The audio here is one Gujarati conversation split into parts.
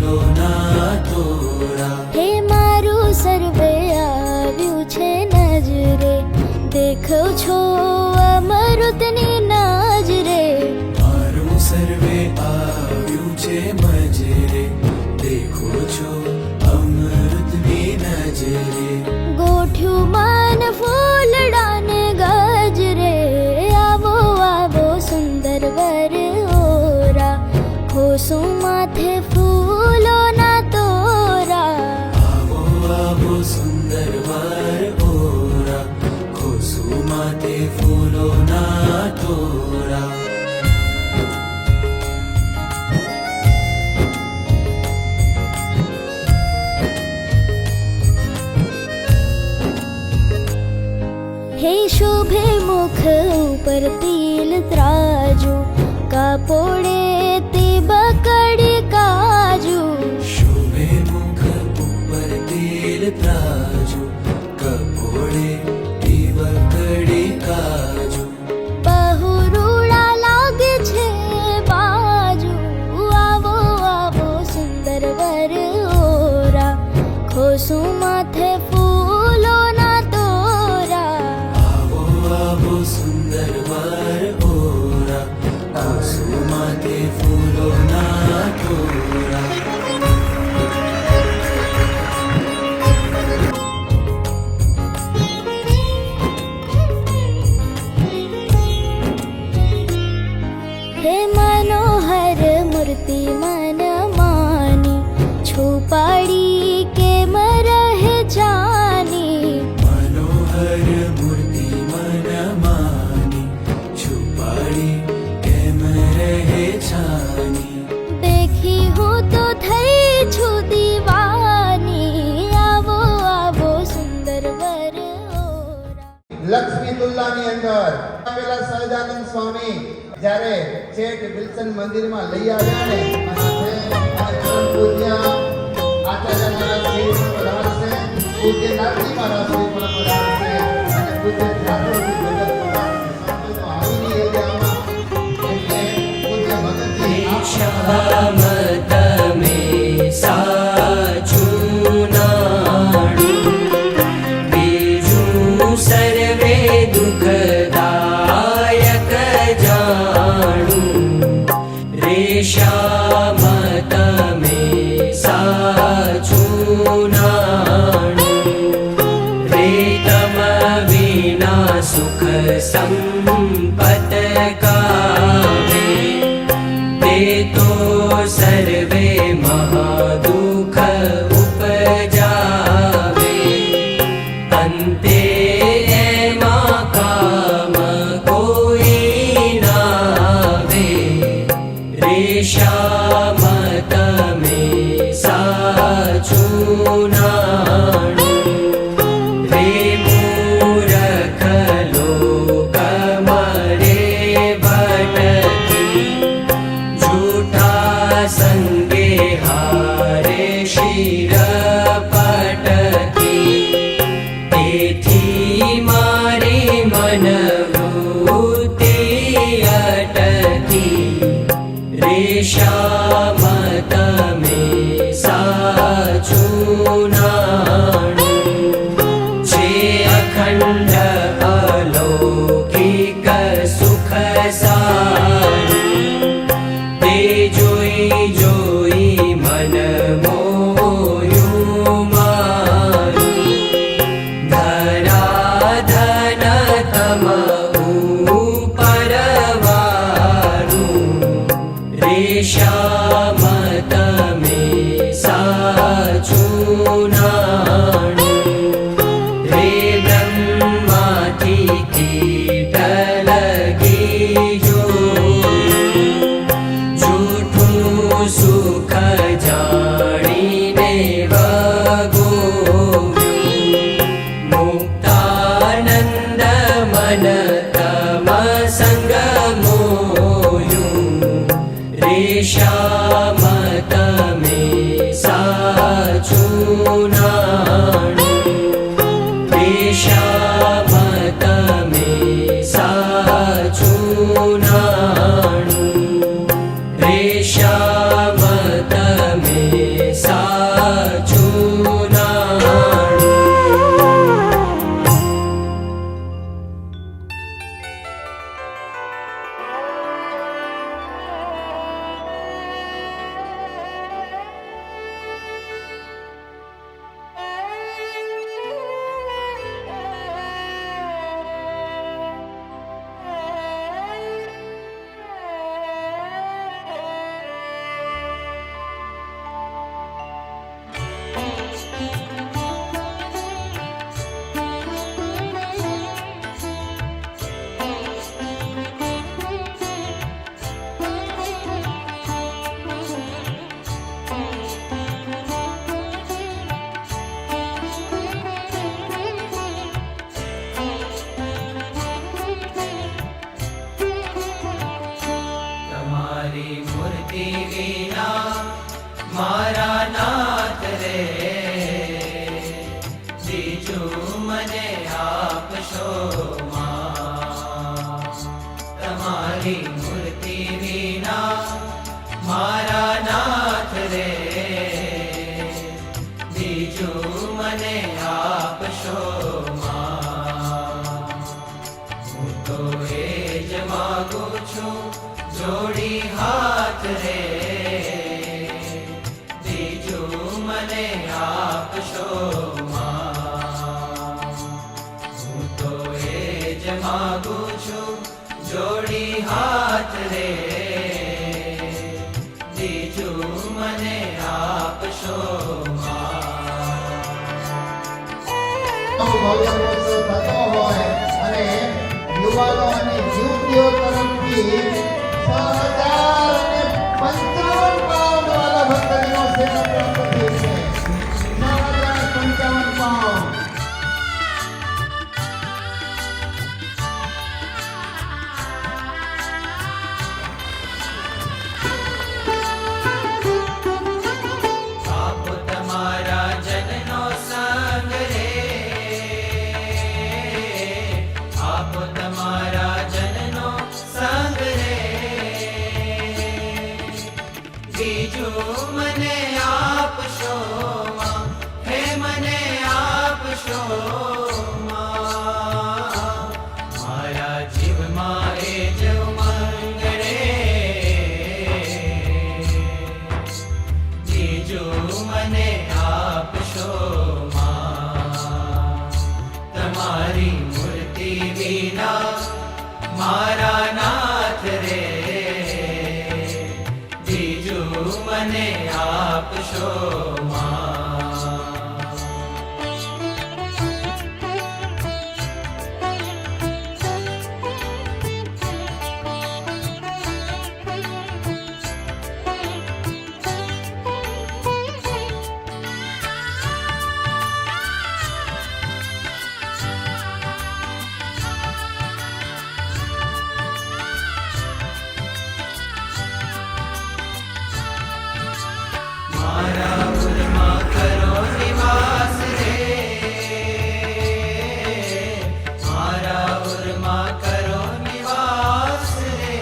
ફૂલોના તોરા. હે મારું સર્વે આવ્યું છે નજરે, દેખો છો અમૃતની નજરે. મારું સર્વે આવ્યું છે મજરે, દેખો છો અમૃતની નજરે. ગોઠ્યું માન ફૂલડાને ગજરે, આવો આવો સુંદર વર ઓરા, ખોસું માથે ફૂલોના તોરા. આવો આવો સુંદર વર ઓરા, ખોસું માથે ફૂલોના તોરા. હે શોભે મુખ ઉપર તિલ ત્રાજુ, કાપોડે તે બકડી કાજુ. શોભે મુખ ઉપર તેલ ત્રાજુ, કપોળે પીવકડી કાજુ. બહુ રૂડા લાગે છે બાજુ, આવો આવો સુંદર વર ઓરા, ખોસું માથે ફૂલોના તોરા. આવો આવો સુંદર વર ઓરા, ખોસું માથે ફૂલોના તોરા. હે મનોહર મૂર્તિ મન માની, છુપાડી કેમ રહે જાની. મનોહર મૂર્તિ મન માની, છુપાડી કેમ રહે છાની. દેખી હું તો થઈ છું દીવાની, આવો આવો સુંદર વર ઓરા. લક્ષ્મી તુલ્લાની અંદર આવેલા સહજાનંદ સ્વામી જ્યારે છેક વિલ્સન મંદિરમાં લઈ આવ્યા ને અને આ પરમ પૂજ્ય આચાર્ય મહારાજ શ્રી પણ પધારશે, પૂજ્ય નાથજી મહારાજ શ્રી પણ પધારશે અને પૂજ્ય જાગૃતિ ભગત પધારશે. તો આવીની એરિયામાં એટલે પૂજ્ય ભગતજી શ્યામ તમે સાચું નાણું, બીજું સર્વે દુઃખદાયક જાણું. રે શ્યામ તમે સાચું નાણું, રે તમ વિના સુખ સંપત કાવે, તે તો સર્વે મહાદુઃખ ઉપજાવે. અંતે એમાં કામ કોઈ નાવે, રે શ્યામ તમે સાચું નાણું, રે મૂરખ લોક મરે ભટકી, જૂઠા સંગે હારે શિર પટકી. તેથી મારી મનવૃત્તિ અટકી, રે શ્યામ તમે સાચું નાણું. છે અખંડ અલૌકિક સુખ સારું, તે જોઈ જોઈ મન મોયું મારું. ધરાધન તમ ઉપરવારું, રે શ્યામ તમે સા મારા નાથ રે બીજું મને આપશો માં તમારી મૂર્તિ વિના મારા નાથ રે બીજું મને આપશો માં હું તો એ જ માગું છું જોડી હાથ રે બીજું મને આપશો માં હું તો એ જ માગું છું જોડી હાથ રે બીજું મને આપશો ભવ્ય ઉત્સવ થતો હોય અને યુવાનો અને યુવતીઓ તરફથી 6055 પાઉન્ડ વાલા ભક્તજનો સેવા પ્રાપ્ત થઈ છે 6055 પાઉન્ડ આપો તમારા જનનો સંગ રે આપો તમારા જનનો સંગ રે બીજું મને આપશો માં હે મને આપશો માં મારા જીવમાં એ જ ઉમંગ રે બીજું મને આપશો માં તમારી મૂર્તિ વિના મારા નાથ રે બીજું મને આપશો માં મારા ઉરમાં કરો નિવાસ રે મારા ઉરમાં કરો નિવાસ રે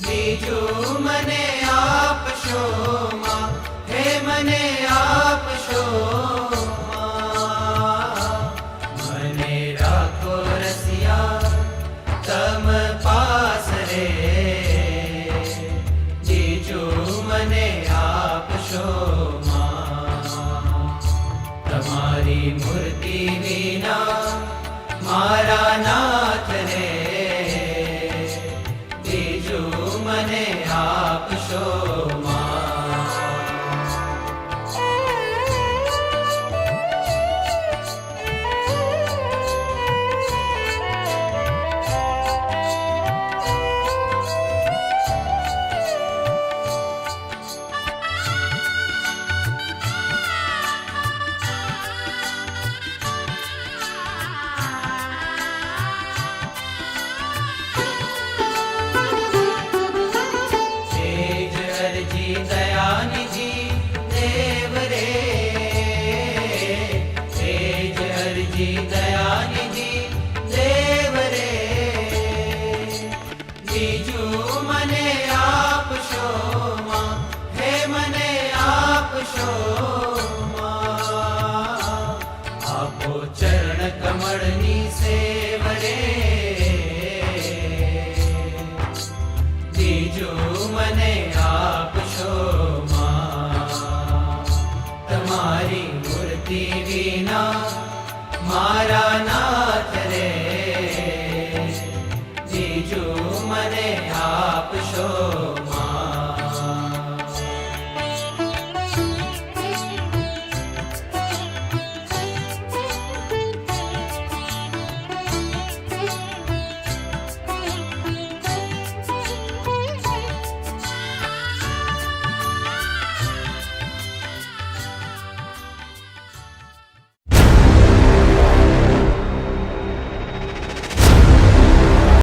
બીજું મને આપશો માં હે મને આપશો માં મને રાખો રસિયા તમ પાસ રે બીજું મને આપશો માં તમારી મૂર્તિ વિના મારા નાથ રે બીજું મને આપશો માં तेज अर्जी दयानिधि देव रे तेज अर्जी दयानिधि देव रे बीजू મને આપશો માં હે મને આપશો